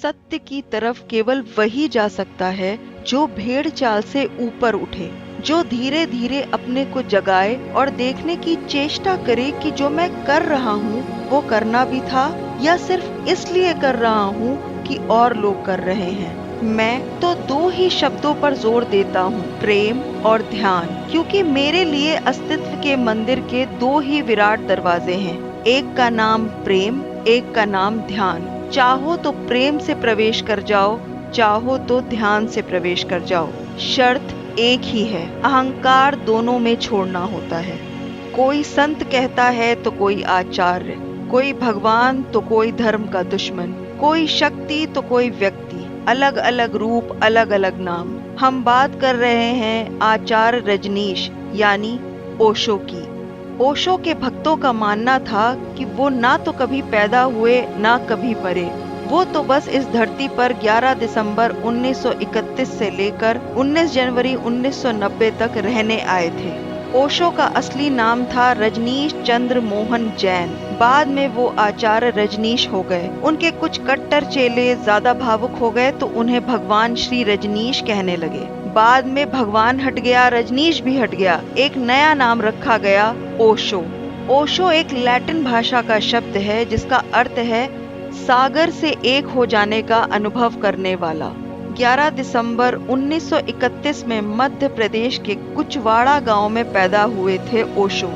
सत्य की तरफ केवल वही जा सकता है जो भेड़ चाल से ऊपर उठे, जो धीरे धीरे अपने को जगाए और देखने की चेष्टा करे कि जो मैं कर रहा हूँ वो करना भी था या सिर्फ इसलिए कर रहा हूँ कि और लोग कर रहे हैं। मैं तो दो ही शब्दों पर जोर देता हूँ, प्रेम और ध्यान, क्योंकि मेरे लिए अस्तित्व के मंदिर के दो ही विराट दरवाजे हैं, एक का नाम प्रेम, एक का नाम ध्यान। चाहो तो प्रेम से प्रवेश कर जाओ, चाहो तो ध्यान से प्रवेश कर जाओ। शर्त एक ही है, अहंकार दोनों में छोड़ना होता है। कोई संत कहता है तो कोई आचार्य, कोई भगवान तो कोई धर्म का दुश्मन, कोई शक्ति तो कोई व्यक्ति, अलग अलग रूप, अलग अलग नाम। हम बात कर रहे हैं आचार्य रजनीश यानी ओशो की। ओशो के भक्तों का मानना था कि वो ना तो कभी पैदा हुए ना कभी मरे, वो तो बस इस धरती पर 11 दिसंबर 1931 से लेकर 19 जनवरी 1990 तक रहने आए थे। ओशो का असली नाम था रजनीश चंद्र मोहन जैन। बाद में वो आचार्य रजनीश हो गए। उनके कुछ कट्टर चेले ज्यादा भावुक हो गए तो उन्हें भगवान श्री रजनीश कहने लगे। बाद में भगवान हट गया, रजनीश भी हट गया, एक नया नाम रखा गया, ओशो। ओशो एक लैटिन भाषा का शब्द है जिसका अर्थ है सागर से एक हो जाने का अनुभव करने वाला। 11 दिसंबर 1931 में मध्य प्रदेश के कुचवाड़ा गांव में पैदा हुए थे ओशो।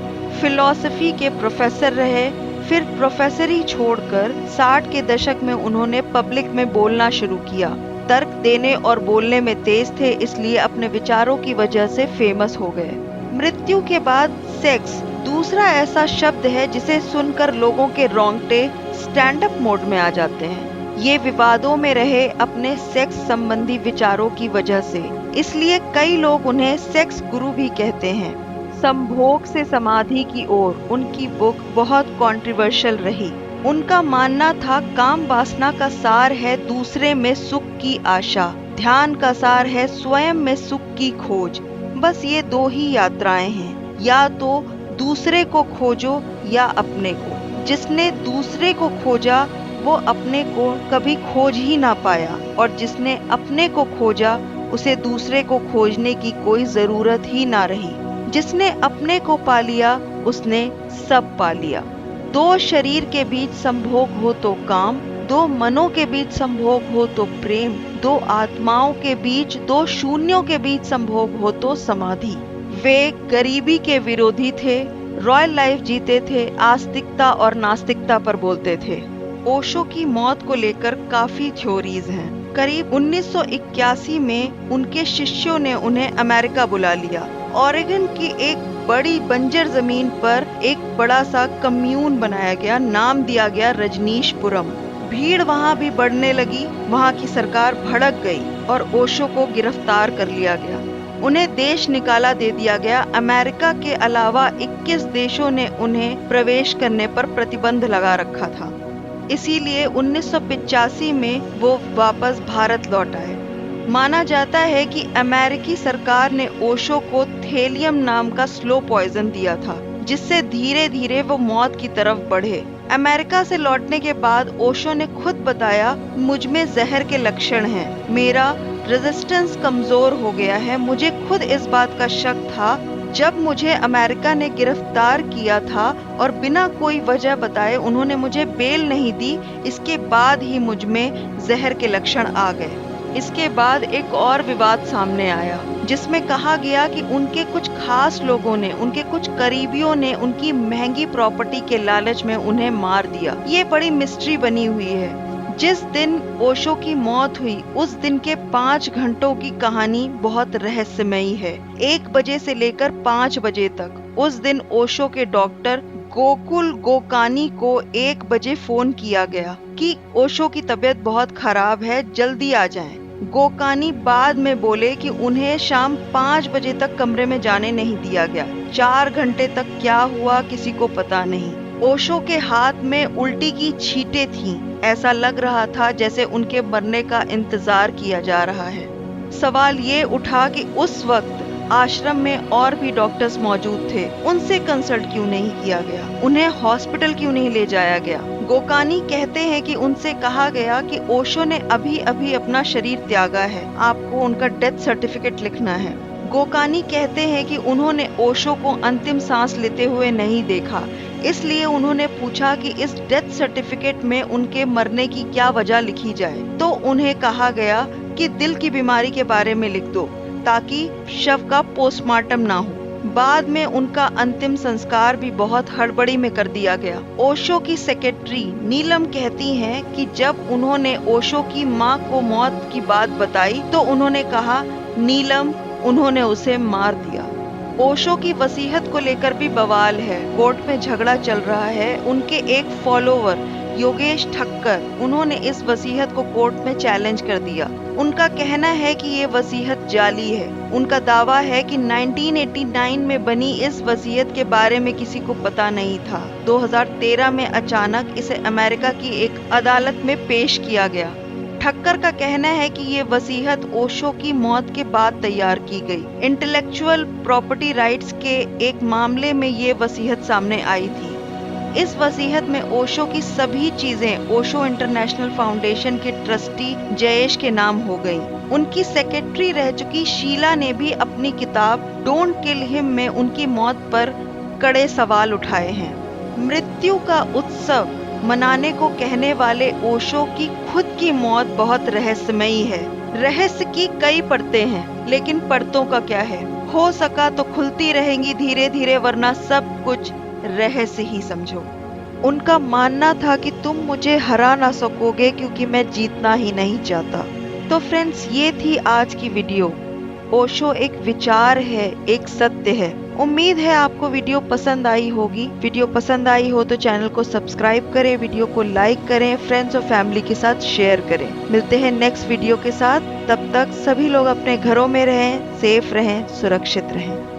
फिलॉसफी के प्रोफेसर रहे, फिर प्रोफेसरी छोड़कर 60 के दशक में उन्होंने पब्लिक में बोलना शुरू किया। तर्क देने और बोलने में तेज थे, इसलिए अपने विचारों की वजह से फेमस हो गए। मृत्यु के बाद सेक्स दूसरा ऐसा शब्द है जिसे सुनकर लोगों के रोंगटे स्टैंड अप मोड में आ जाते हैं। ये विवादों में रहे अपने सेक्स संबंधी विचारों की वजह से, इसलिए कई लोग उन्हें सेक्स गुरु भी कहते हैं। संभोग से समाधि की ओर उनकी बुक बहुत कंट्रोवर्शियल रही। उनका मानना था काम वासना का सार है दूसरे में सुख की आशा, ध्यान का सार है स्वयं में सुख की खोज। बस ये दो ही यात्राएं हैं, या तो दूसरे को खोजो या अपने को। जिसने दूसरे को खोजा वो अपने को कभी खोज ही ना पाया, और जिसने अपने को खोजा उसे दूसरे को खोजने की कोई जरूरत ही ना रही। जिसने अपने को पा लिया उसने सब पा लिया। दो शरीर के बीच संभोग हो तो काम, दो मनों के बीच संभोग हो तो प्रेम, दो आत्माओं के बीच, दो शून्यों के बीच संभोग हो तो समाधि। वे गरीबी के विरोधी थे, रॉयल लाइफ जीते थे, आस्तिकता और नास्तिकता पर बोलते थे। ओशो की मौत को लेकर काफी थ्योरीज हैं। करीब 1981 में उनके शिष्यों ने उन्हें अमेरिका बुला लिया। ओरेगन की एक बड़ी बंजर जमीन पर एक बड़ा सा कम्यून बनाया गया, नाम दिया गया रजनीशपुरम। भीड़ वहां भी बढ़ने लगी, वहां की सरकार भड़क गई और ओशो को गिरफ्तार कर लिया गया। उन्हें देश निकाला दे दिया गया। अमेरिका के अलावा 21 देशों ने उन्हें प्रवेश करने पर प्रतिबंध लगा रखा था। इसीलिए 1985 में वो वापस भारत लौट आए। माना जाता है कि अमेरिकी सरकार ने ओशो को थेलियम नाम का स्लो पॉइजन दिया था, जिससे धीरे धीरे वो मौत की तरफ बढ़े। अमेरिका से लौटने के बाद ओशो ने खुद बताया, मुझ में जहर के लक्षण हैं, मेरा रेजिस्टेंस कमजोर हो गया है। मुझे खुद इस बात का शक था जब मुझे अमेरिका ने गिरफ्तार किया था और बिना कोई वजह बताए उन्होंने मुझे बेल नहीं दी। इसके बाद ही मुझ में जहर के लक्षण आ गए। इसके बाद एक और विवाद सामने आया जिसमें कहा गया कि उनके कुछ खास लोगों ने, उनके कुछ करीबियों ने उनकी महंगी प्रॉपर्टी के लालच में उन्हें मार दिया। ये बड़ी मिस्ट्री बनी हुई है। जिस दिन ओशो की मौत हुई उस दिन के 5 घंटों की कहानी बहुत रहस्यमयी है। 1 बजे से लेकर 5 बजे तक। उस दिन ओशो के डॉक्टर गोकुल गोकानी को 1 बजे फोन किया गया कि ओशो की तबीयत बहुत खराब है, जल्दी आ जाएं। गोकानी बाद में बोले कि उन्हें शाम 5 बजे तक कमरे में जाने नहीं दिया गया। 4 घंटे तक क्या हुआ किसी को पता नहीं। ओशो के हाथ में उल्टी की छींटें थीं। ऐसा लग रहा था जैसे उनके मरने का इंतजार किया जा रहा है। सवाल ये उठा कि उस वक्त आश्रम में और भी डॉक्टर्स मौजूद थे, उनसे कंसल्ट क्यों नहीं किया गया, उन्हें हॉस्पिटल क्यों नहीं ले जाया गया। गोकानी कहते हैं कि उनसे कहा गया कि ओशो ने अभी अभी अपना शरीर त्यागा है, आपको उनका डेथ सर्टिफिकेट लिखना है। गोकानी कहते हैं कि उन्होंने ओशो को अंतिम सांस लेते हुए नहीं देखा, इसलिए उन्होंने पूछा कि इस डेथ सर्टिफिकेट में उनके मरने की क्या वजह लिखी जाए, तो उन्हें कहा गया कि दिल की बीमारी के बारे में लिख दो ताकि शव का पोस्टमार्टम ना हो। बाद में उनका अंतिम संस्कार भी बहुत हड़बड़ी में कर दिया गया। ओशो की सेक्रेटरी नीलम कहती हैं कि जब उन्होंने ओशो की मां को मौत की बात बताई तो उन्होंने कहा, नीलम, उन्होंने उसे मार दिया। ओशो की वसीयत को लेकर भी बवाल है, कोर्ट में झगड़ा चल रहा है। उनके एक फॉलोवर योगेश ठक्कर, उन्होंने इस वसीयत को कोर्ट में चैलेंज कर दिया। उनका कहना है कि ये वसीयत जाली है। उनका दावा है कि 1989 में बनी इस वसीयत के बारे में किसी को पता नहीं था। 2013 में अचानक इसे अमेरिका की एक अदालत में पेश किया गया। ठक्कर का कहना है कि ये वसीयत ओशो की मौत के बाद तैयार की गई। इंटेलेक्चुअल प्रॉपर्टी राइट्स के एक मामले में ये वसीयत सामने आई थी। इस वसीयत में ओशो की सभी चीजें ओशो इंटरनेशनल फाउंडेशन के ट्रस्टी जयेश के नाम हो गई। उनकी सेक्रेटरी रह चुकी शीला ने भी अपनी किताब डोंट किल हिम में उनकी मौत पर कड़े सवाल उठाए हैं। मृत्यु का उत्सव मनाने को कहने वाले ओशो की खुद की मौत बहुत रहस्यमयी है। रहस्य की कई परतें हैं, लेकिन परतों का क्या है? हो सका तो खुलती रहेंगी धीरे धीरे, वरना सब कुछ रहस्य ही समझो। उनका मानना था कि तुम मुझे हरा ना सकोगे क्योंकि मैं जीतना ही नहीं चाहता। तो फ्रेंड्स, ये थी आज की वीडियो। ओशो एक विचार है, एक सत्य है। उम्मीद है आपको वीडियो पसंद आई होगी। वीडियो पसंद आई हो तो चैनल को सब्सक्राइब करें, वीडियो को लाइक करें, फ्रेंड्स और फैमिली के साथ शेयर करें। मिलते हैं नेक्स्ट वीडियो के साथ। तब तक सभी लोग अपने घरों में रहें, सेफ रहें, सुरक्षित रहें।